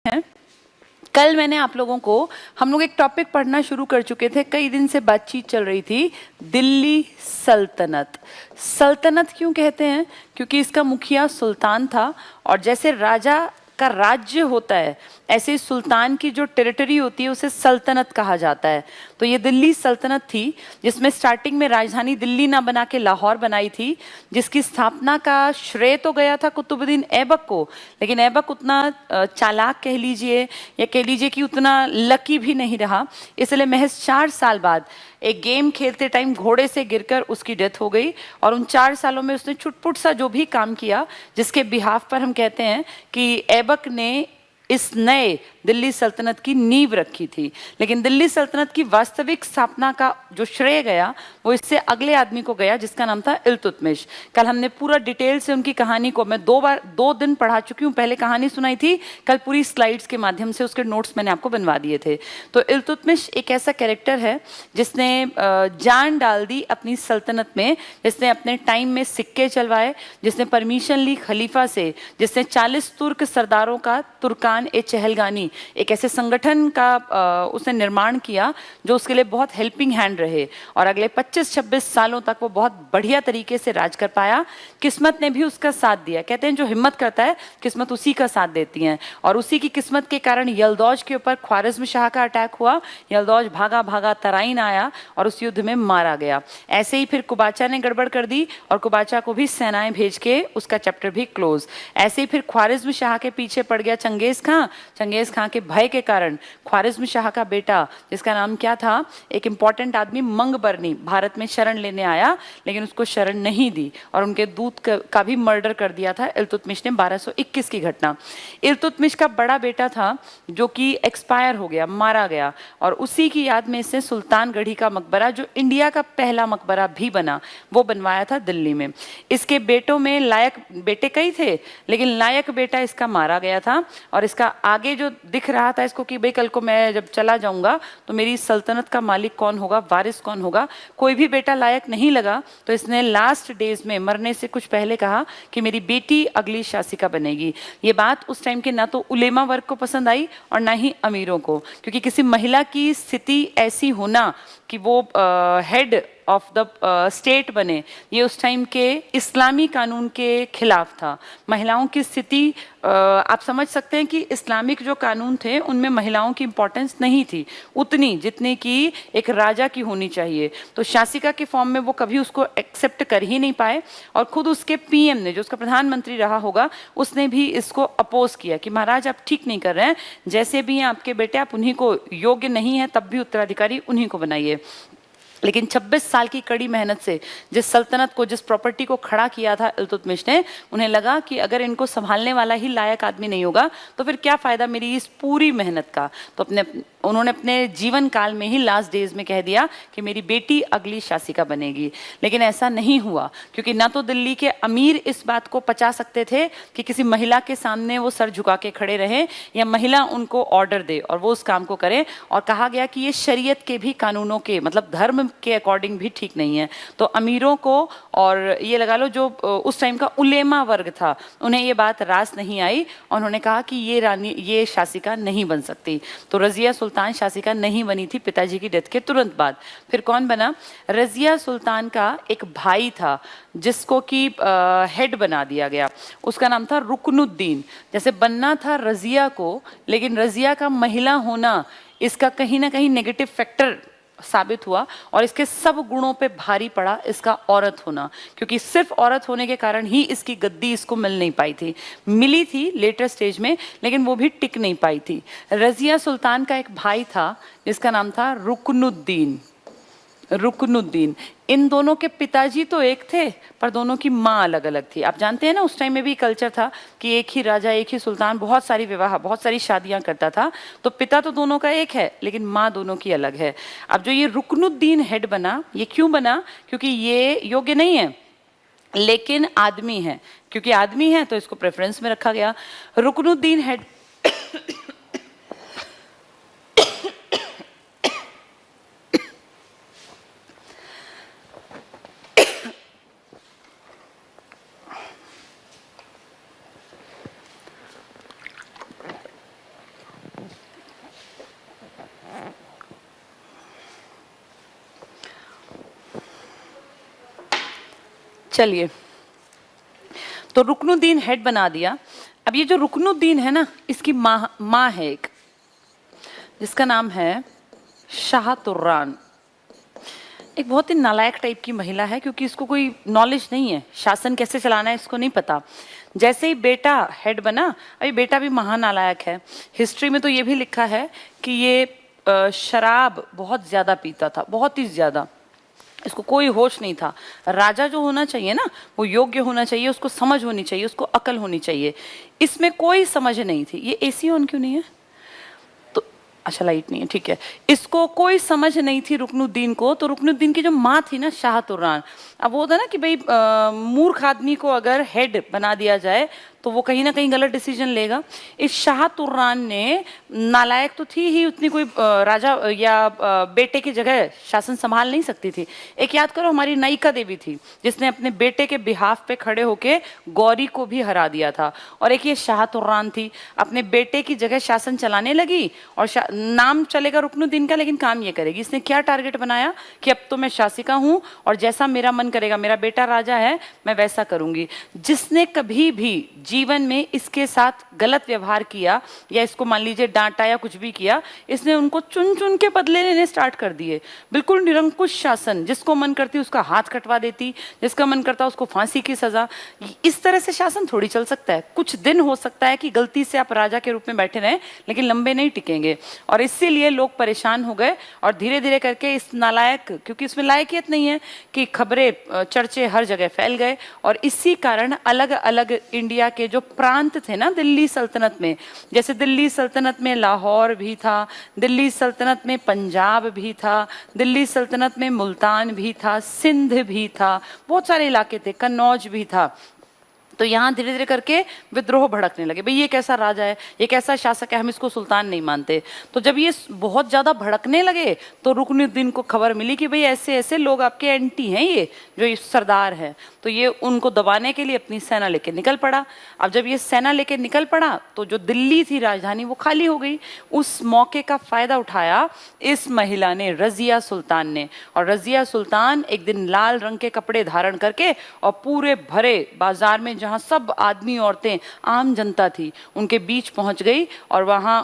हैं। कल मैंने आप लोगों को हम लोग एक टॉपिक पढ़ना शुरू कर चुके थे, कई दिन से बातचीत चल रही थी, दिल्ली सल्तनत। सल्तनत क्यों कहते हैं? क्योंकि इसका मुखिया सुल्तान था, और जैसे राजा का राज्य होता है ऐसे सुल्तान की जो टेरिटरी होती है उसे सल्तनत कहा जाता है। तो ये दिल्ली सल्तनत थी, जिसमें स्टार्टिंग में राजधानी दिल्ली ना बना के लाहौर बनाई थी, जिसकी स्थापना का श्रेय तो गया था कुतुबुद्दीन ऐबक को, लेकिन ऐबक उतना चालाक कह लीजिए या कह लीजिए कि उतना लकी भी नहीं रहा। इसलिए महज 4 साल बाद एक गेम खेलते टाइम घोड़े से गिरकर उसकी डेथ हो गई, और उन 4 सालों में उसने छुटपुट सा जो भी काम किया, जिसके बिहाफ पर हम कहते हैं कि ऐबक ने इस नए दिल्ली सल्तनत की नींव रखी थी। लेकिन दिल्ली सल्तनत की वास्तविक स्थापना का जो श्रेय गया वो इससे अगले आदमी को गया, जिसका नाम था इल्तुतमिश। कल हमने पूरा डिटेल से उनकी कहानी को मैं 2 दिन पढ़ा चुकी हूँ। पहले कहानी सुनाई थी, कल पूरी स्लाइड्स के माध्यम से उसके नोट्स मैंने आपको बनवा दिए थे। तो इल्तुतमिश एक ऐसा कैरेक्टर है जिसने जान डाल दी अपनी सल्तनत में, जिसने अपने टाइम में सिक्के चलवाए, जिसने परमिशन ली खलीफा से, जिसने 40 तुर्क सरदारों का तुर्कान ए चहलगानी एक ऐसे संगठन का उसने निर्माण किया जो उसके लिए बहुत हेल्पिंग हैंड रहे, और अगले 25-26 सालों तक वो बहुत बढ़िया तरीके से राज कर पाया। किस्मत ने भी उसका साथ दिया। कहते हैं जो हिम्मत करता है किस्मत उसी का साथ देती है, और उसी की किस्मत के कारण यलदौज के ऊपर ख्वारिज्म शाह का अटैक हुआ। यलदौज भागा भागा तराइन आया और उस युद्ध में मारा गया। ऐसे ही फिर कुबाचा ने गड़बड़ कर दी और कुबाचा को भी सेनाएं भेज के उसका चैप्टर भी क्लोज। ऐसे ही फिर ख्वारिज्म शाह के पीछे पड़ गया चंगेज खां। चंगेज खां के भय के कारण ख्वारिज्म शाह का बेटा, जिसका नाम क्या था, एक इंपॉर्टेंट आदमी मंगबरनी, भारत में शरण लेने आया, लेकिन उसको शरण नहीं दी और उनके दूत का भी मर्डर कर दिया था इल्तुतमिश ने। 1221 की घटना। इल्तुतमिश का बड़ा बेटा था जो कि एक्सपायर हो गया, मारा गया, और उसी की याद में इसने सुल्तानगढ़ी का मकबरा, जो इंडिया का पहला मकबरा भी बना, वो बनवाया था दिल्ली में। इसके बेटों में लायक बेटे कई थे, लेकिन लायक बेटा इसका मारा गया था, और इसका आगे जो दिख रहा था इसको कि भाई कल को मैं जब चला जाऊंगा तो मेरी सल्तनत का मालिक कौन होगा, वारिस कौन होगा, कोई भी बेटा लायक नहीं लगा। तो इसने लास्ट डेज में मरने से कुछ पहले कहा कि मेरी बेटी अगली शासिका बनेगी। ये बात उस टाइम के ना तो उलेमा वर्ग को पसंद आई और ना ही अमीरों को, क्योंकि किसी महिला की स्थिति ऐसी होना कि वो हेड ऑफ द स्टेट बने, ये उस टाइम के इस्लामी कानून के खिलाफ था। महिलाओं की स्थिति आप समझ सकते हैं कि इस्लामिक जो कानून थे उनमें महिलाओं की इंपॉर्टेंस नहीं थी उतनी जितनी कि एक राजा की होनी चाहिए। तो शासिका के फॉर्म में वो कभी उसको एक्सेप्ट कर ही नहीं पाए, और खुद उसके पीएम ने, जो उसका प्रधानमंत्री रहा होगा, उसने भी इसको अपोज किया कि महाराज आप ठीक नहीं कर रहे हैं, जैसे भी हैं आपके बेटे, आप उन्हीं को योग्य नहीं है तब भी उत्तराधिकारी उन्हीं को बनाइए। लेकिन 26 साल की कड़ी मेहनत से जिस सल्तनत को, जिस प्रॉपर्टी को खड़ा किया था इल्तुतमिश ने, उन्हें लगा कि अगर इनको संभालने वाला ही लायक आदमी नहीं होगा तो फिर क्या फायदा मेरी इस पूरी मेहनत का। तो उन्होंने अपने जीवन काल में ही लास्ट डेज में कह दिया कि मेरी बेटी अगली शासिका बनेगी। लेकिन ऐसा नहीं हुआ, क्योंकि ना तो दिल्ली के अमीर इस बात को पचा सकते थे कि किसी महिला के सामने वो सर झुका के खड़े रहें या महिला उनको ऑर्डर दे और वो उस काम को करें, और कहा गया कि ये शरीयत के भी कानूनों के, मतलब धर्म के अकॉर्डिंग भी ठीक नहीं है। तो अमीरों को, और ये लगा लो जो उस टाइम का उलेमा वर्ग था, उन्हें ये बात रास नहीं आई, और उन्होंने कहा कि ये शासिका नहीं बन सकती। तो रजिया सुल्तान शासिका नहीं बनी थी पिताजी की डेथ के तुरंत बाद। फिर कौन बना? रजिया सुल्तान का एक भाई था जिसको कि हेड बना दिया गया, उसका नाम था रुकनुद्दीन। जैसे बनना था रजिया को, लेकिन रजिया का महिला होना इसका कहीं ना कहीं नेगेटिव फैक्टर साबित हुआ, और इसके सब गुणों पे भारी पड़ा इसका औरत होना, क्योंकि सिर्फ औरत होने के कारण ही इसकी गद्दी इसको मिल नहीं पाई थी। मिली थी लेटर स्टेज में, लेकिन वो भी टिक नहीं पाई थी। रजिया सुल्तान का एक भाई था जिसका नाम था रुकनुद्दीन। रुकनुद्दीन, इन दोनों के पिताजी तो एक थे पर दोनों की माँ अलग अलग थी। आप जानते हैं ना, उस टाइम में भी कल्चर था कि एक ही राजा, एक ही सुल्तान बहुत सारी विवाह, बहुत सारी शादियां करता था। तो पिता तो दोनों का एक है, लेकिन माँ दोनों की अलग है। अब जो ये रुकनुद्दीन हेड बना, ये क्यों बना? क्योंकि ये योग्य नहीं है लेकिन आदमी है, क्योंकि आदमी है तो इसको प्रेफरेंस में रखा गया। रुकनुद्दीन हेड चलिए, तो रुकनुद्दीन हेड बना दिया। अब ये जो रुकनुद्दीन है ना, इसकी माँ है एक, जिसका नाम है शाह तुर्रान। एक बहुत ही नालायक टाइप की महिला है, क्योंकि इसको कोई नॉलेज नहीं है, शासन कैसे चलाना है इसको नहीं पता। जैसे ही बेटा हेड बना, अभी बेटा भी महानालायक है। हिस्ट्री में तो ये भी लिखा है कि ये शराब बहुत ज्यादा पीता था, बहुत ही ज्यादा। इसको कोई होश नहीं था। राजा जो होना चाहिए ना, वो योग्य होना चाहिए, उसको समझ होनी चाहिए, उसको अकल होनी चाहिए। इसमें कोई समझ नहीं थी। ये एसी ऑन क्यों नहीं है? तो अच्छा, लाइट नहीं है, ठीक है। इसको कोई समझ नहीं थी रुकनुद्दीन को। तो रुकनुद्दीन की जो माँ थी ना, शाह तुर्रान, अब वो था ना कि भाई मूर्ख आदमी को अगर हेड बना दिया जाए तो वो कहीं ना कहीं गलत डिसीजन लेगा। इस शाह तुर्रान ने, नालायक तो थी ही, उतनी कोई राजा या बेटे की जगह शासन संभाल नहीं सकती थी। एक याद करो, हमारी नायिका देवी थी जिसने अपने बेटे के बिहाफ पे खड़े होके गौरी को भी हरा दिया था। और एक ये शाह तुर्रान थी, अपने बेटे की जगह शासन चलाने लगी। और नाम चलेगा रुकनुद्दीन का, लेकिन काम ये करेगी। इसने क्या टारगेट बनाया कि अब तो मैं शासिका हूं और जैसा मेरा मन करेगा, मेरा बेटा राजा है, मैं वैसा करूंगी। जिसने कभी भी जीवन में इसके साथ गलत व्यवहार किया या इसको मान लीजिए डांटा या कुछ भी किया, इसने उनको चुन चुन के बदले लेने स्टार्ट कर दिए। बिल्कुल निरंकुश शासन, जिसको मन करती उसका हाथ कटवा देती, जिसका मन करता उसको फांसी की सजा। इस तरह से शासन थोड़ी चल सकता है। कुछ दिन हो सकता है कि गलती से आप राजा के रूप में बैठे रहें, लेकिन लंबे नहीं टिकेंगे। और इसीलिए लोग परेशान हो गए और धीरे धीरे करके इस नालायक, क्योंकि इसमें लायकियत नहीं है, कि खबरें चर्चे हर जगह फैल गए। और इसी कारण अलग अलग इंडिया के जो प्रांत थे ना दिल्ली सल्तनत में, जैसे दिल्ली सल्तनत में लाहौर भी था, दिल्ली सल्तनत में पंजाब भी था, दिल्ली सल्तनत में मुल्तान भी था, सिंध भी था, बहुत सारे इलाके थे, कन्नौज भी था। तो यहाँ धीरे धीरे करके विद्रोह भड़कने लगे। भाई ये कैसा राजा है, ये कैसा शासक है, हम इसको सुल्तान नहीं मानते। तो जब ये बहुत ज्यादा भड़कने लगे तो रुकनुद्दीन को खबर मिली कि भाई ऐसे ऐसे लोग आपके एंटी हैं, ये जो सरदार है। तो ये उनको दबाने के लिए अपनी सेना लेके निकल पड़ा। अब जब ये सेना लेके निकल पड़ा तो जो दिल्ली थी राजधानी, वो खाली हो गई। उस मौके का फायदा उठाया इस महिला ने, रजिया सुल्तान ने। और रजिया सुल्तान एक दिन लाल रंग के कपड़े धारण करके और पूरे भरे बाजार में, जहां सब आदमी औरतें आम जनता थी, उनके बीच पहुंच गई। और वहां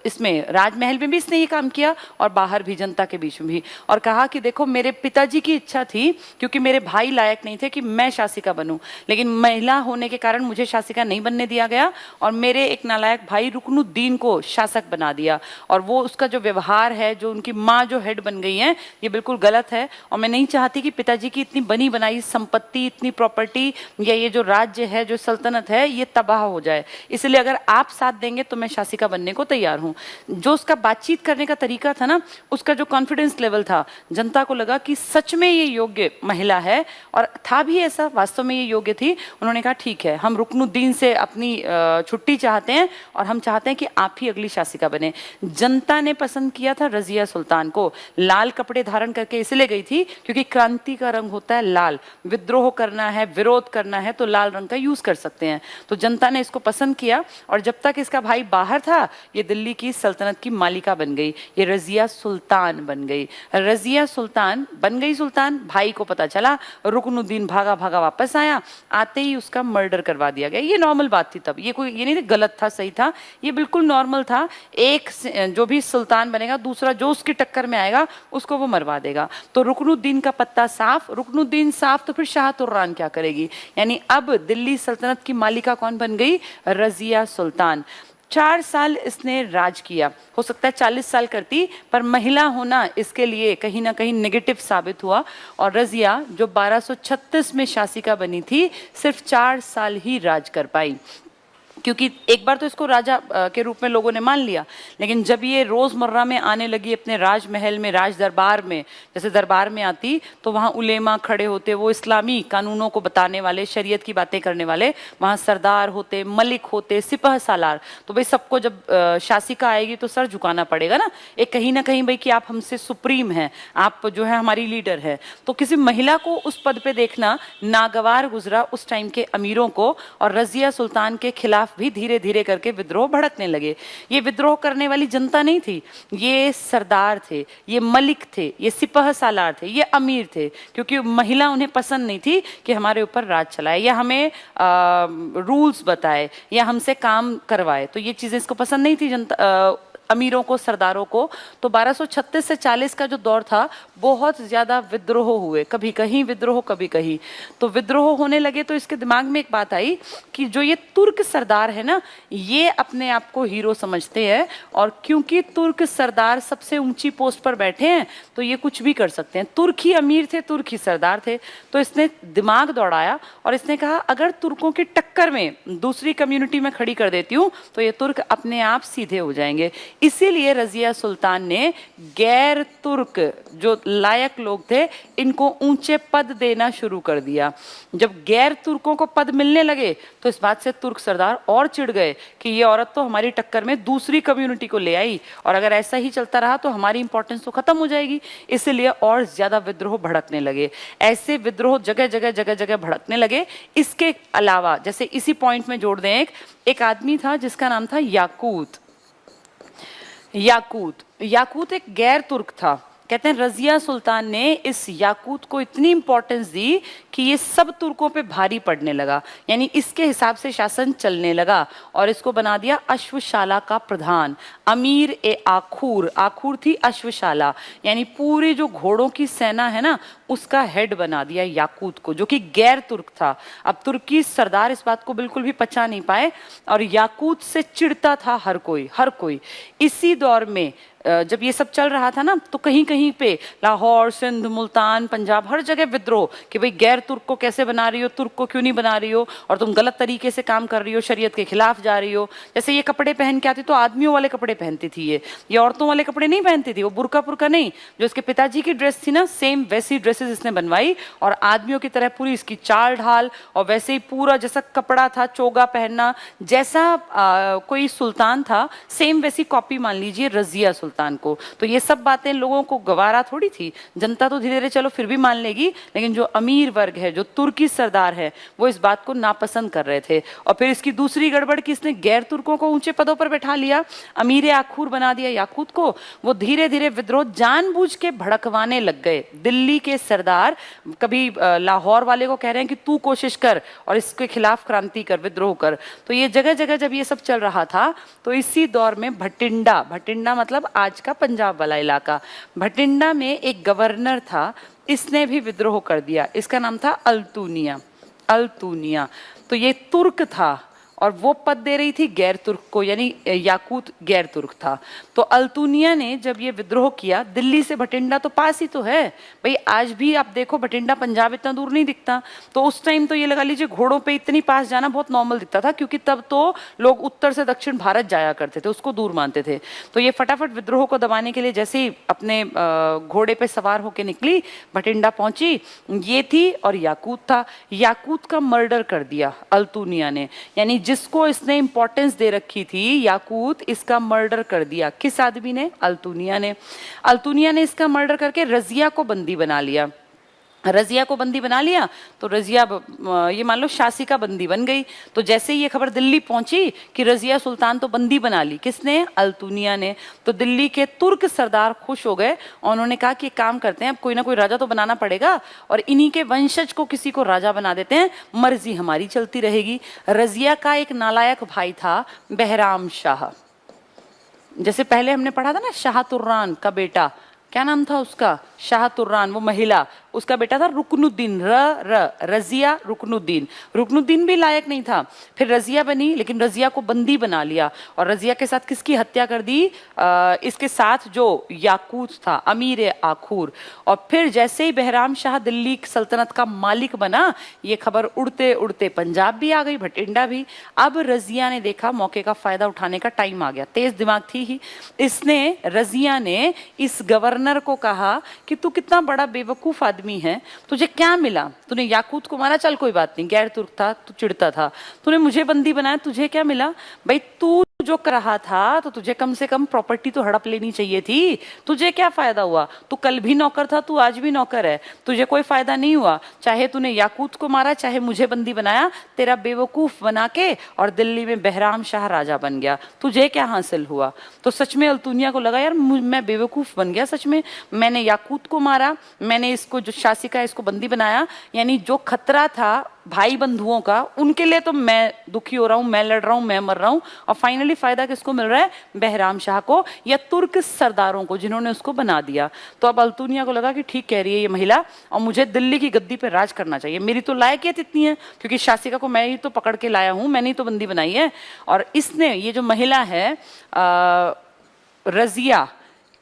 इसमें राजमहल में भी इसने ये काम किया और बाहर भी जनता के बीच में भी, और कहा कि देखो, मेरे पिताजी की इच्छा थी, क्योंकि मेरे भाई लायक नहीं थे कि मैं शासिका बनूं, लेकिन महिला होने के कारण मुझे शासिका नहीं बनने दिया गया और मेरे एक नालायक भाई रुकनुद्दीन को शासक बना दिया। और वो उसका जो व्यवहार है, जो उनकी माँ जो हेड बन गई है, ये बिल्कुल गलत है। और मैं नहीं चाहती कि पिताजी की इतनी बनी बनाई संपत्ति, इतनी प्रॉपर्टी या ये जो राज्य है, जो सल्तनत है, ये तबाह हो जाए। इसलिए अगर आप साथ देंगे तो मैं शासिका बनने को तैयार हूँ। जो उसका बातचीत करने का तरीका था ना, उसका जो कॉन्फिडेंस लेवल था, जनता को लगा कि सच में ये योग्य महिला है। और था भी ऐसा, वास्तव में ये योग्य थी। उन्होंने कहा ठीक है, हम रुकनुद्दीन से अपनी छुट्टी चाहते हैं और हम चाहते हैं कि आप ही अगली शासिका बने। जनता ने पसंद किया था रजिया सुल्तान को। लाल कपड़े धारण करके इसलिए गई थी क्योंकि क्रांति का रंग होता है लाल। विद्रोह करना है, विरोध करना है तो लाल रंग का यूज कर सकते हैं। तो जनता ने इसको पसंद किया और जब तक इसका भाई बाहर था, ये दिल्ली की सल्तनत की मालिका बन गई। ये रजिया सुल्तान बन गई। रजिया सुल्तान बन गई सुल्तान। भाई को पता चला, रुकनुद्दीन भागा भागा वापस आया। आते ही उसका मर्डर करवा दिया गया। ये नॉर्मल बात थी तब, ये कोई ये नहीं था गलत था सही था, ये बिल्कुल नॉर्मल था। एक जो भी सुल्तान बनेगा, दूसरा जो उसकी टक्कर में आएगा उसको वो मरवा देगा। तो रुकनुद्दीन का पत्ता साफ। रुकनुद्दीन साफ तो फिर शाह तुर्रान क्या करेगी? यानी अब दिल्ली सल्तनत की मालिका कौन बन गई? रजिया सुल्तान। 4 साल इसने राज किया। हो सकता है 40 साल करती, पर महिला होना इसके लिए कहीं ना कहीं नेगेटिव साबित हुआ। और रजिया जो 1236 में शासिका बनी थी, सिर्फ 4 साल ही राज कर पाई। क्योंकि एक बार तो इसको राजा के रूप में लोगों ने मान लिया, लेकिन जब ये रोजमर्रा में आने लगी अपने राजमहल में, राज दरबार में, जैसे दरबार में आती तो वहाँ उलेमा खड़े होते, वो इस्लामी कानूनों को बताने वाले, शरीयत की बातें करने वाले, वहाँ सरदार होते, मलिक होते, सिपह सालार। तो भाई सबको जब शासिका आएगी तो सर झुकाना पड़ेगा ना, एक कहीं ना कहीं भाई कि आप हमसे सुप्रीम हैं, आप जो है हमारी लीडर है। तो किसी महिला को उस पद पे देखना नागवार गुजरा उस टाइम के अमीरों को। और रजिया सुल्तान के खिलाफ भी धीरे धीरे करके विद्रोह भड़कने लगे। ये विद्रोह करने वाली जनता नहीं थी, ये सरदार थे, ये मलिक थे, ये सिपह सालार थे, ये अमीर थे, क्योंकि महिला उन्हें पसंद नहीं थी कि हमारे ऊपर राज चलाए या हमें रूल्स बताए या हमसे काम करवाए। तो ये चीजें इसको पसंद नहीं थी जनता, अमीरों को, सरदारों को। तो 1236 से 40 का जो दौर था, बहुत ज्यादा विद्रोह हुए, कभी कहीं विद्रोह कभी कहीं। तो विद्रोह होने लगे तो इसके दिमाग में एक बात आई कि जो ये तुर्क सरदार है ना, ये अपने आप को हीरो समझते हैं, और क्योंकि तुर्क सरदार सबसे ऊंची पोस्ट पर बैठे हैं तो ये कुछ भी कर सकते हैं। तुर्क ही अमीर थे, तुर्क ही सरदार थे। तो इसने दिमाग दौड़ाया और इसने कहा अगर तुर्कों की टक्कर में दूसरी कम्युनिटी में खड़ी कर देती हूँ तो ये तुर्क अपने आप सीधे हो जाएंगे। इसीलिए रजिया सुल्तान ने गैर तुर्क जो लायक लोग थे, इनको ऊंचे पद देना शुरू कर दिया। जब गैर तुर्कों को पद मिलने लगे तो इस बात से तुर्क सरदार और चिढ़ गए कि ये औरत तो हमारी टक्कर में दूसरी कम्युनिटी को ले आई, और अगर ऐसा ही चलता रहा तो हमारी इंपॉर्टेंस तो खत्म हो जाएगी। इसलिए और ज्यादा विद्रोह भड़कने लगे। ऐसे विद्रोह जगह जगह भड़कने लगे। इसके अलावा जैसे इसी पॉइंट में जोड़ दें, एक आदमी था जिसका नाम था याकूत। याकूत एक गैर तुर्क था। कहते हैं रजिया सुल्तान ने इस याकूत को इतनी इंपॉर्टेंस दी कि ये सब तुर्कों पे भारी पड़ने लगा, यानी इसके हिसाब से शासन चलने लगा, और इसको बना दिया अश्वशाला का प्रधान। अमीर ए आखूर, आखूर थी अश्वशाला, यानी पूरी जो घोड़ों की सेना है ना, उसका हेड बना दिया याकूत को, जो कि गैर तुर्क था। अब तुर्की सरदार इस बात को बिल्कुल भी पचा नहीं पाए, और याकूत से चिढ़ता था हर कोई। इसी दौर में जब ये सब चल रहा था ना, तो कहीं कहीं पे लाहौर, सिंध, मुल्तान, पंजाब, हर जगह विद्रोह कि भाई गैर तुर्क को कैसे बना रही हो, तुर्क को क्यों नहीं बना रही हो, और तुम गलत तरीके से काम कर रही हो, शरीयत के खिलाफ जा रही हो। जैसे ये कपड़े पहन के आती तो आदमियों वाले कपड़े पहनती थी, ये औरतों वाले कपड़े नहीं पहनती थी। वो बुर्का नहीं, जो इसके पिताजी की ड्रेस थी ना, सेम वैसी ड्रेसेस इसने बनवाई, और आदमियों की तरह पूरी इसकी चाल ढाल, और वैसे ही पूरा जैसा कपड़ा था, चोगा पहनना, जैसा कोई सुल्तान था, सेम वैसी कॉपी मान लीजिए रजिया सुल्तान को। तो ये सब बातें लोगों को गवारा थोड़ी थी। जनता तो धीरे धीरे चलो फिर भी मान लेगी, लेकिन जो अमीर वर्ग है, जो तुर्की सरदार है, वो इस बात को नापसंद कर रहे थे। और फिर इसकी दूसरी गड़बड़ कि इसने गैर तुर्कों को ऊंचे पदों पर बैठा लिया, अमीर आखूर बना दिया याकूत को। वो धीरे धीरे विद्रोह जानबूझ के भड़कवाने लग गए। दिल्ली के सरदार कभी लाहौर वाले को कह रहे हैं कि तू कोशिश कर और इसके खिलाफ क्रांति कर, विद्रोह कर। तो ये जगह जगह जब ये सब चल रहा था, तो इसी दौर में भटिंडा मतलब आज का पंजाब वाला इलाका, भटिंडा में एक गवर्नर था, इसने भी विद्रोह कर दिया। इसका नाम था अल्तूनिया। तो ये तुर्क था और वो पद दे रही थी गैर तुर्क को, यानी याकूत गैर तुर्क था। तो अल्तूनिया ने जब ये विद्रोह किया, दिल्ली से भटिंडा तो पास ही तो है भाई, आज भी आप देखो भटिंडा पंजाब इतना दूर नहीं दिखता। तो उस टाइम तो ये लगा लीजिए घोड़ों पे इतनी पास जाना बहुत नॉर्मल दिखता था, क्योंकि तब तो लोग उत्तर से दक्षिण भारत जाया करते थे, उसको दूर मानते थे। तो ये फटाफट विद्रोह को दबाने के लिए जैसे ही अपने घोड़े पे सवार होकर निकली, भटिंडा पहुंची, ये थी और याकूत था। याकूत का मर्डर कर दिया अल्तूनिया ने, यानी जिसको इसने इंपॉर्टेंस दे रखी थी याकूत, इसका मर्डर कर दिया। किस आदमी ने? अल्तूनिया ने इसका मर्डर करके रजिया को बंदी बना लिया। तो रजिया ये मान लो शासिका बंदी बन गई। तो जैसे ही ये खबर दिल्ली पहुंची कि रजिया सुल्तान तो बंदी बना ली, किसने? अल्तूनिया ने। तो दिल्ली के तुर्क सरदार खुश हो गए और उन्होंने कहा कि काम करते हैं, अब कोई ना कोई राजा तो बनाना पड़ेगा और इन्हीं के वंशज को किसी को राजा बना देते हैं, मर्जी हमारी चलती रहेगी। रजिया का एक नालायक भाई था बहराम शाह, जैसे पहले हमने पढ़ा था ना, शाह तुर्रान का बेटा, क्या नाम था उसका? शाह तुर्रान, वो महिला, उसका बेटा था रुकनुद्दीन। रजिया रुकनुद्दीन भी लायक नहीं था। फिर रजिया बनी, लेकिन रजिया को बंदी बना लिया और रजिया के साथ किसकी हत्या कर दी? इसके साथ जो याकूत था, अमीर आखूर। और फिर जैसे ही बहराम शाह दिल्ली सल्तनत का मालिक बना, ये खबर उड़ते उड़ते पंजाब भी आ गई, भटिंडा भी। अब रजिया ने देखा मौके का फायदा उठाने का टाइम आ गया, तेज दिमाग थी ही। रजिया ने इस गवर्नर को कहा कि तू कितना बड़ा बेवकूफ आदमी है, तुझे क्या मिला? तूने याकूत को मारा, चल कोई बात नहीं, गैर तुर्क था, तू चिढ़ता था, तूने मुझे बंदी बनाया, तुझे क्या मिला? भाई तू जो कर रहा था तो तुझे कम से कम प्रॉपर्टी तो हड़प लेनी चाहिए थी। तुझे क्या फायदा हुआ? तू कल भी नौकर था, तू आज भी नौकर है, तुझे कोई फायदा नहीं हुआ। चाहे तूने याकूत को मारा, चाहे मुझे बंदी बनाया, तेरा बेवकूफ बना के और दिल्ली में बहराम शाह राजा बन गया, तुझे क्या हासिल हुआ? तो सच में अल्तुनिया को लगा यार मैं बेवकूफ बन गया सच में, मैंने याकूत को मारा, मैंने इसको जो शासिका है इसको बंदी बनाया, यानी जो खतरा था भाई बंधुओं का उनके लिए तो मैं दुखी हो रहा हूं, मैं लड़ रहा हूं, मैं मर रहा हूं, और फाइनली फायदा किसको मिल रहा है? बहराम शाह को या तुर्क सरदारों को जिन्होंने उसको बना दिया। तो अब अल्तुनिया को लगा कि ठीक कह रही है ये महिला, और मुझे दिल्ली की गद्दी पर राज करना चाहिए, मेरी तो लायकियत इतनी है, क्योंकि शासिका को मैं ही तो पकड़ के लाया हूं, मैंने ही तो बंदी बनाई है। और इसने, ये जो महिला है रजिया,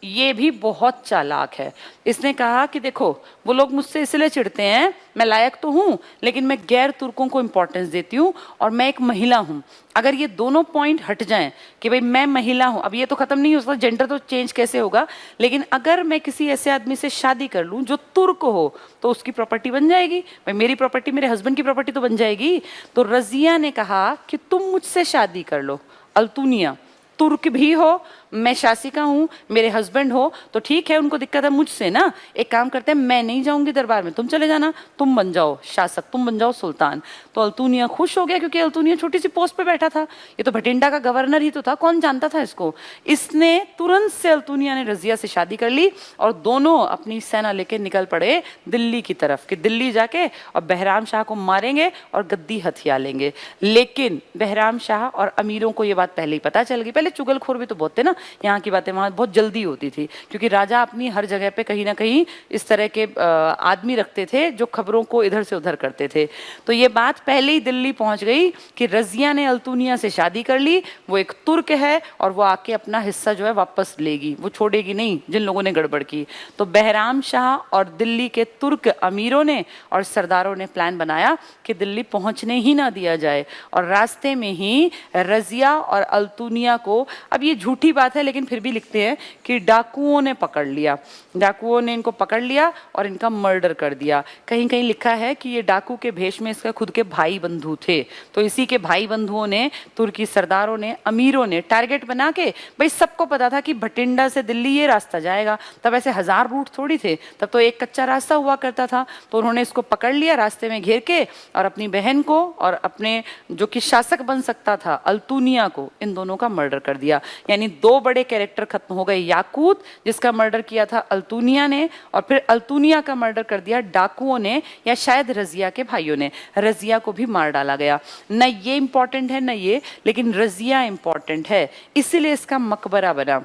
ये भी बहुत चालाक है। इसने कहा कि देखो वो लोग मुझसे इसलिए चिढ़ते हैं, मैं लायक तो हूं लेकिन मैं गैर तुर्कों को इंपॉर्टेंस देती हूं और मैं एक महिला हूं। अगर ये दोनों पॉइंट हट जाएं कि भाई मैं महिला हूं, अब ये तो खत्म नहीं हो सकता, जेंडर तो चेंज कैसे होगा, लेकिन अगर मैं किसी ऐसे आदमी से शादी कर लूं जो तुर्क हो तो उसकी प्रॉपर्टी बन जाएगी, भाई मेरी प्रॉपर्टी मेरे हस्बैंड की प्रॉपर्टी तो बन जाएगी। तो रजिया ने कहा कि तुम मुझसे शादी कर लो, अल्तुनिया तुर्क भी हो, मैं शासिका हूं, मेरे हस्बैंड हो, तो ठीक है, उनको दिक्कत है मुझसे ना, एक काम करते हैं, मैं नहीं जाऊंगी दरबार में, तुम चले जाना, तुम बन जाओ शासक, तुम बन जाओ सुल्तान। तो अल्तुनिया खुश हो गया, क्योंकि अल्तुनिया छोटी सी पोस्ट पे बैठा था, ये तो भटिंडा का गवर्नर ही तो था, कौन जानता था इसको। इसने तुरंत से, अल्तुनिया ने रजिया से शादी कर ली और दोनों अपनी सेना लेके निकल पड़े दिल्ली की तरफ, कि दिल्ली जाके और बहराम शाह को मारेंगे और गद्दी हथिया लेंगे। लेकिन बहराम शाह और अमीरों को ये बात पहले ही पता चल गई। पहले चुगलखोर भी तो बहुत थे ना, यहाँ की बातें वहाँ बहुत जल्दी होती थी, क्योंकि राजा अपनी हर जगह पे कहीं ना कहीं इस तरह के आदमी रखते थे जो खबरों को इधर से उधर करते थे। तो ये बात पहले ही दिल्ली पहुंच गई कि रजिया ने अल्तुनिया से शादी कर ली, वो एक तुर्क है और वो आके अपना हिस्सा जो है वापस लेगी, वो छोड़ेगी नहीं जिन लोगों ने गड़बड़ की। तो बहराम शाह और दिल्ली के तुर्क अमीरों ने और सरदारों ने प्लान बनाया कि दिल्ली पहुंचने ही ना दिया जाए, और रास्ते में ही रजिया और अल्तुनिया को, अब ये झूठी बात है लेकिन फिर भी लिखते हैं कि डाकुओं ने पकड़ लिया, डाकुओं ने इनको पकड़ लिया और इनका मर्डर कर दिया। कहीं कहीं लिखा है कि ये डाकू के भेष में इसका खुद के भाई बंधु थे, तो इसी के भाई बंधुओं ने, तुर्की सरदारों ने, अमीरों ने टारगेट बना के, भाई सबको पता था कि भटिंडा से दिल्ली ये रास्ता जाएगा, तब ऐसे हजार रूट थोड़ी थे, तब तो एक कच्चा रास्ता हुआ करता था। तो उन्होंने इसको पकड़ लिया, रास्ते में घेर के, और अपनी बहन को और अपने जो कि शासक बन सकता था अल्तुनिया को, इन दोनों का मर्डर कर दिया। यानी दो बड़े कैरेक्टर खत्म हो गए, याकूत जिसका मर्डर किया था अल्तुनिया ने, और फिर अल्तुनिया का मर्डर कर दिया डाकुओं ने, या शायद रजिया के भाइयों ने, रजिया को भी मार डाला गया। न ये इंपॉर्टेंट है न ये, लेकिन रजिया इंपॉर्टेंट है, इसीलिए इसका मकबरा बना।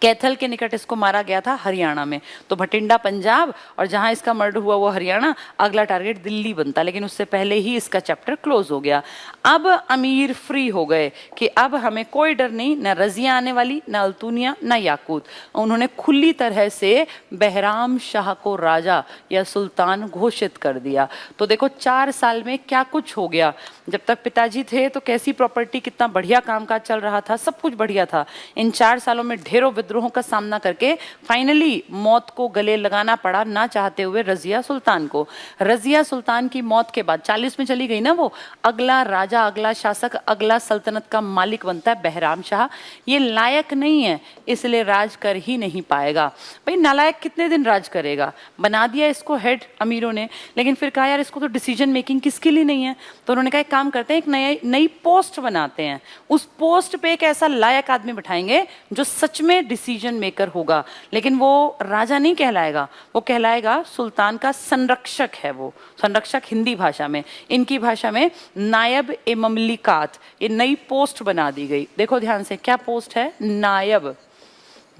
कैथल के निकट इसको मारा गया था हरियाणा में, तो भटिंडा पंजाब और जहां इसका मर्डर हुआ वो हरियाणा, अगला टारगेट दिल्ली बनता, लेकिन उससे पहले ही इसका चैप्टर क्लोज हो गया। अब अमीर फ्री हो गए कि अब हमें कोई डर नहीं, न रजिया आने वाली, न अल्तुनिया, न याकूत। उन्होंने खुली तरह से बहराम शाह को राजा या सुल्तान घोषित कर दिया। तो देखो 4 साल में क्या कुछ हो गया। जब तक पिताजी थे तो कैसी प्रॉपर्टी, कितना बढ़िया कामकाज चल रहा था, सब कुछ बढ़िया था। इन 4 सालों में ढेरों विद्रोहों का सामना करके फाइनली मौत को गले लगाना पड़ा, ना चाहते हुए, रजिया सुल्तान को। रजिया सुल्तान की मौत के बाद 40 में चली गई ना वो, अगला राजा, अगला शासक, अगला सल्तनत का मालिक बनता है बहराम शाह। ये लायक नहीं है इसलिए राज कर ही नहीं पाएगा। भाई नालायक कितने दिन राज करेगा, बना दिया इसको हेड अमीरों ने, लेकिन फिर कहा यार इसको तो डिसीजन मेकिंग किसके लिए नहीं है, तो उन्होंने कहा एक काम करते हैं, एक नई पोस्ट बनाते हैं, उस पोस्ट पे एक ऐसा लायक आदमी बिठाएंगे जो सच में डिसीजन मेकर होगा, लेकिन वो राजा नहीं कहलाएगा, वो कहलाएगा सुल्तान का संरक्षक है। वो संरक्षक हिंदी भाषा में, इनकी भाषा में नायब ए ममलिकात, ये नई पोस्ट बना दी गई। देखो ध्यान से, क्या पोस्ट है? नायब,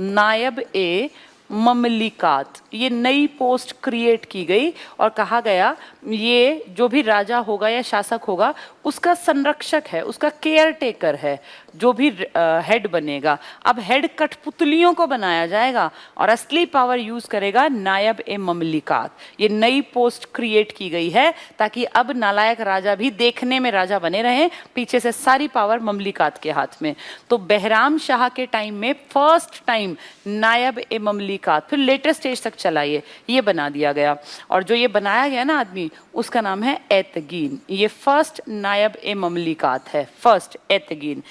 नायब ए ममलिकात, ये नई पोस्ट क्रिएट की गई और कहा गया ये जो भी राजा होगा या शासक होगा उसका संरक्षक है, उसका केयर टेकर है, जो भी हेड बनेगा। अब हेड कठपुतलियों को बनाया जाएगा और असली पावर यूज करेगा नायब ए ममलिकात। ये नई पोस्ट क्रिएट की गई है ताकि अब नालायक राजा भी देखने में राजा बने रहे, पीछे से सारी पावर ममलिकात के हाथ में। तो बहराम शाह के टाइम में फर्स्ट टाइम नायब ए ममलिकात, फिर लेटेस्ट स्टेज तक चला ये बना दिया गया, और जो ये बनाया गया ना आदमी, उसका नाम है एतगीन। ये फर्स्ट नायब ए ममलिकात है, फर्स्ट एतगीन।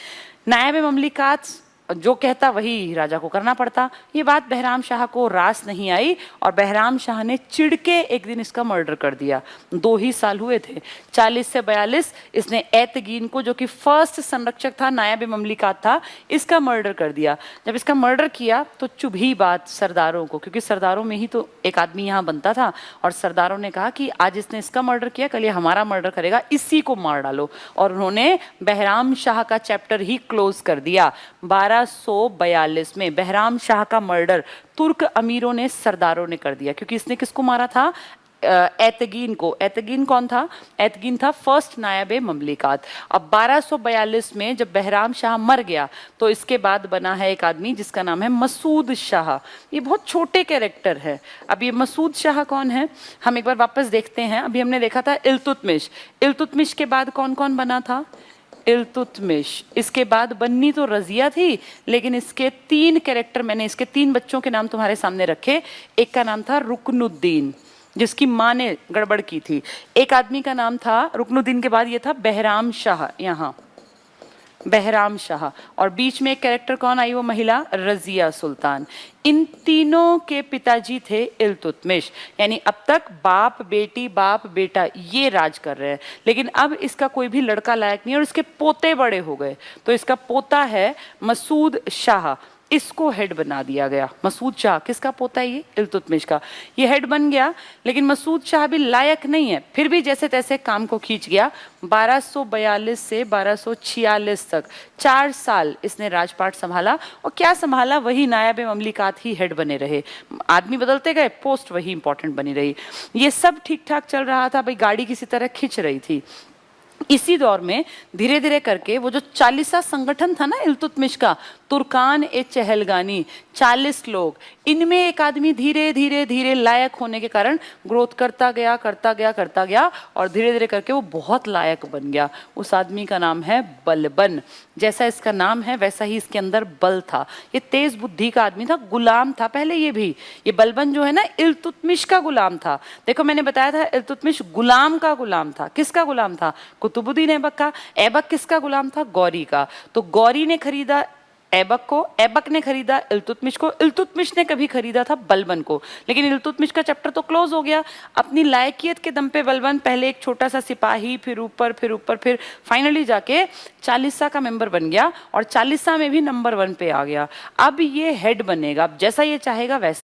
नायब ममलिकात जो कहता वही राजा को करना पड़ता। ये बात बहराम शाह को रास नहीं आई और बहराम शाह ने चिढ़ के एक दिन इसका मर्डर कर दिया। 2 ही साल हुए थे, 40 से 42, इसने एतगीन को, जो कि फर्स्ट संरक्षक था, नायब ममलिकात था, इसका मर्डर कर दिया। जब इसका मर्डर किया तो चुभी बात सरदारों को, क्योंकि सरदारों में ही तो एक आदमी यहाँ बनता था, और सरदारों ने कहा कि आज इसने इसका मर्डर किया, कल ये हमारा मर्डर करेगा, इसी को मार डालो। और उन्होंने बहराम शाह का चैप्टर ही क्लोज कर दिया। 1242 में बहराम शाह का मर्डर तुर्क अमीरों ने, सरदारों ने कर दिया, क्योंकि इसने किसको मारा था? एतगीन को। एतगीन कौन था? एतगीन था फर्स्ट नायब ममलिकात। अब 1242 में जब बहराम शाह मर गया तो इसके बाद बना है एक आदमी जिसका नाम है मसूद शाह। ये बहुत छोटे कैरेक्टर है। अब ये मसूद शाह कौन है, हम एक बार वापस देखते हैं। अभी हमने देखा था इल्तुतमिश। इल्तुतमिश के बाद कौन कौन बना था? इल्तुतमिश। इसके बाद बन्नी तो रजिया थी, लेकिन इसके 3 कैरेक्टर, मैंने इसके 3 बच्चों के नाम तुम्हारे सामने रखे। एक का नाम था रुकनुद्दीन, जिसकी माँ ने गड़बड़ की थी। एक आदमी का नाम था, रुकनुद्दीन के बाद ये था बहराम शाह, यहाँ बहराम शाह, और बीच में एक कैरेक्टर कौन आई? वो महिला रजिया सुल्तान। इन तीनों के पिताजी थे इल्तुतमिश। यानी अब तक बाप बेटी बाप बेटा ये राज कर रहे हैं, लेकिन अब इसका कोई भी लड़का लायक नहीं और इसके पोते बड़े हो गए। तो इसका पोता है मसूद शाह, इसको हेड बना दिया गया। मसूद शाह किसका पोता है? ये इल्तुतमिश का। ये हेड बन गया, लेकिन मसूद शाह भी लायक नहीं है, फिर भी जैसे तैसे काम को खींच गया। 1242 से 1246 तक 4 साल इसने राजपाट संभाला, और क्या संभाला? वही नायब ममलिकात ही हेड बने रहे। आदमी बदलते गए, पोस्ट वही इंपॉर्टेंट बनी रही। ये सब ठीक ठाक चल रहा था भाई, गाड़ी किसी तरह खिंच रही थी। इसी दौर में धीरे धीरे करके वो जो 40सा संगठन था ना इल्तुतमिश का, तुर्कान ए चहलगानी, 40 लोग, इनमें एक आदमी धीरे धीरे धीरे लायक होने के कारण ग्रोथ करता गया करता गया करता गया, और धीरे धीरे करके वो बहुत लायक बन गया। उस आदमी का नाम है बलबन। जैसा इसका नाम है वैसा ही इसके अंदर बल था। ये तेज बुद्धि का आदमी था, गुलाम था पहले ये भी। ये बलबन जो है ना, इल्तुतमिश का गुलाम था। देखो मैंने बताया था इल्तुतमिश गुलाम का गुलाम था। किसका गुलाम था? कुतुबुद्दीन ऐबक का। ऐबक किसका गुलाम था? गौरी का। तो गौरी ने खरीदा ऐबक को, ऐबक ने खरीदा इल्तुतमिश को, इल्तुतमिश ने कभी खरीदा था बलबन को। लेकिन इल्तुतमिश का चैप्टर तो क्लोज हो गया। अपनी लायकियत के दम पे बलबन पहले एक छोटा सा सिपाही, फिर ऊपर फिर ऊपर, फिर फाइनली जाके 40सा का मेंबर बन गया, और 40सा में भी नंबर 1 पे आ गया। अब ये हेड बनेगा, अब जैसा ये चाहेगा वैसा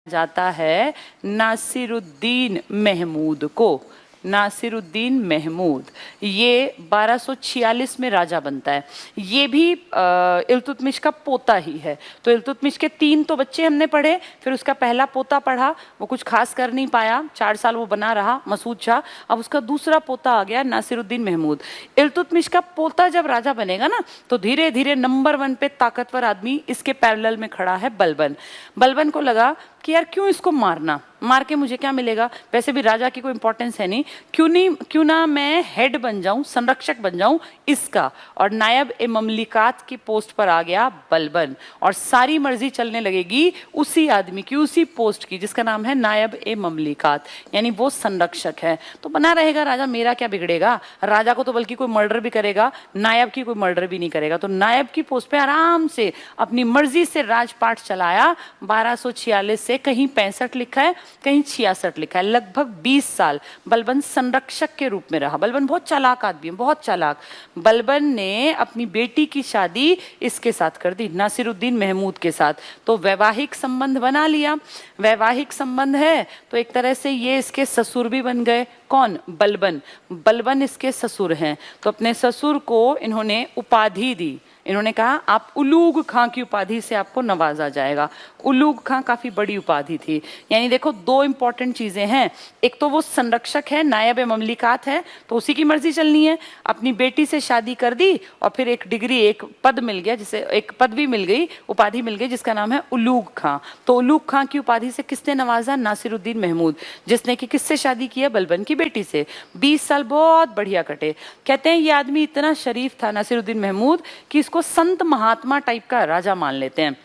जाता है नासिरुद्दीन महमूद को। नासिरुद्दीन महमूद ये 1246 में राजा बनता है। ये भी इल्तुतमिश का पोता ही है। तो इल्तुतमिश के 3 तो बच्चे हमने पढ़े, फिर उसका पहला पोता पढ़ा, वो कुछ खास कर नहीं पाया, 4 साल वो बना रहा मसूद शाह। अब उसका दूसरा पोता आ गया नासिरुद्दीन महमूद। इल्तुतमिश का पोता जब राजा बनेगा ना, तो धीरे धीरे नंबर 1 पे ताकतवर आदमी इसके पैरेलल में खड़ा है बलबन। बलबन को लगा कि यार क्यों इसको मारना, मार के मुझे क्या मिलेगा, वैसे भी राजा की कोई इंपॉर्टेंस है नहीं, क्यों ना मैं हेड बन जाऊं, संरक्षक बन जाऊं इसका। और नायब ए ममलिकात की पोस्ट पर आ गया बलबन, और सारी मर्जी चलने लगेगी उसी आदमी की, उसी पोस्ट की, जिसका नाम है नायब ए ममलिकात, यानी वो संरक्षक है। तो बना रहेगा राजा, मेरा क्या बिगड़ेगा। राजा को तो बल्कि कोई मर्डर भी करेगा, नायब की कोई मर्डर भी नहीं करेगा। तो नायब की पोस्ट पे आराम से अपनी मर्जी से राजपाट चलाया। 1246 से कहीं 65 लिखा है, कहीं 66 लिखा है, लगभग 20 साल बलबन संरक्षक के रूप में रहा। बलबन बहुत चालाक आदमी है, बहुत चालाक। बलबन ने अपनी बेटी की शादी इसके साथ कर दी, नासिरुद्दीन महमूद के साथ। तो वैवाहिक संबंध बना लिया। वैवाहिक संबंध है तो एक तरह से ये इसके ससुर भी बन गए। कौन? बलबन। बलबन इसके ससुर हैं। तो अपने ससुर को इन्होंने उपाधि दी। इन्होंने कहा आप उलूग खां की उपाधि से आपको नवाजा जाएगा। उलूग खां काफी बड़ी उपाधि थी। यानी देखो 2 इंपॉर्टेंट चीजें हैं, एक तो वो संरक्षक है, नायब ममलिकात है, तो उसी की मर्जी चलनी है। अपनी बेटी से शादी कर दी और फिर एक डिग्री, एक पद मिल गया, जिसे एक पदवी मिल गई, उपाधि मिल गई, जिसका नाम है उलूग खां। तो उलूग खां की उपाधि से किसने नवाजा? नासिरुद्दीन महमूद, जिसने कि किससे शादी किया? बलबन की बेटी से। 20 साल बहुत बढ़िया कटे। कहते हैं ये आदमी इतना शरीफ था नासिरुद्दीन महमूद कि इसको संत महात्मा टाइप का राजा मान लेते हैं,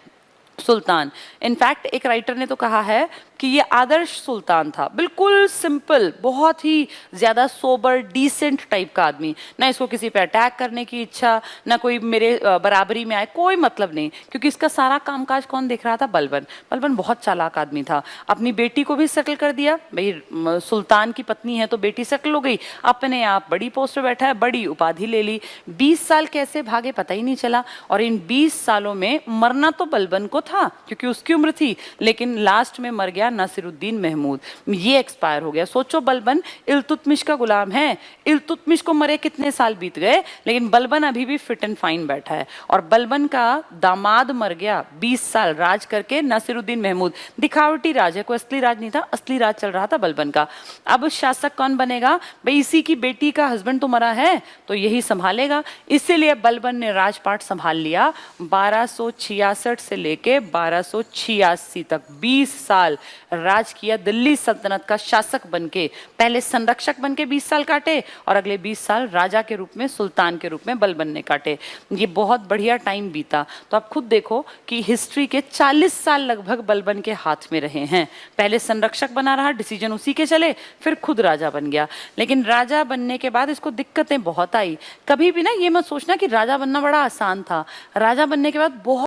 सुल्तान। इनफैक्ट एक राइटर ने तो कहा है कि कि ये आदर्श सुल्तान था, बिल्कुल सिंपल, बहुत ही ज्यादा सोबर डिसेंट टाइप का आदमी, ना इसको किसी पे अटैक करने की इच्छा, ना कोई मेरे बराबरी में आए, कोई मतलब नहीं, क्योंकि इसका सारा कामकाज कौन देख रहा था? बलबन। बलबन बहुत चालाक आदमी था, अपनी बेटी को भी सेटल कर दिया, भाई सुल्तान की पत्नी है तो बेटी सेटल हो गई, अपने आप बड़ी पोस्ट पे बैठा है, बड़ी उपाधि ले ली। 20 साल कैसे भागे पता ही नहीं चला, और इन 20 सालों में मरना तो बलबन को था क्योंकि उसकी उम्र थी, लेकिन लास्ट में मर गया नासिरुद्दीन महमूद, ये एक्सपायर हो गया। सोचो, बलबन इल्तुतमिश का गुलाम है, इल्तुतमिश को मरे कितने साल बीत गए, लेकिन बलबन अभी भी फिट एंड फाइन बैठा है। और बलबन का दामाद मर गया 20 साल राज करके, नासिरुद्दीन महमूद। दिखावटी राज है, कोई असली राज नहीं था, असली राज चल रहा था बलबन का। अब शासक कौन बनेगा? भाई इसी की बेटी का हस्बैंड तो मरा है तो यही संभालेगा, इसीलिए बलबन ने राजपाट संभाल लिया 1266 से लेके 1286 तक। 20 साल राज किया, दिल्ली सल्तनत का शासक बनके, पहले संरक्षक बनके 20 साल काटे, और अगले 20 साल राजा के रूप में, सुल्तान के रूप में बलबन ने काटे। ये बहुत बढ़िया टाइम बीता। तो आप खुद देखो कि हिस्ट्री के 40 साल लगभग बलबन के हाथ में रहे हैं। पहले संरक्षक बना रहा, डिसीजन उसी के चले, फिर खुद राजा बन गया। लेकिन राजा बनने के बाद इसको दिक्कतें बहुत आई। कभी भी ना ये मत सोचना कि राजा बनना बड़ा आसान था, राजा बनने के बाद बहुत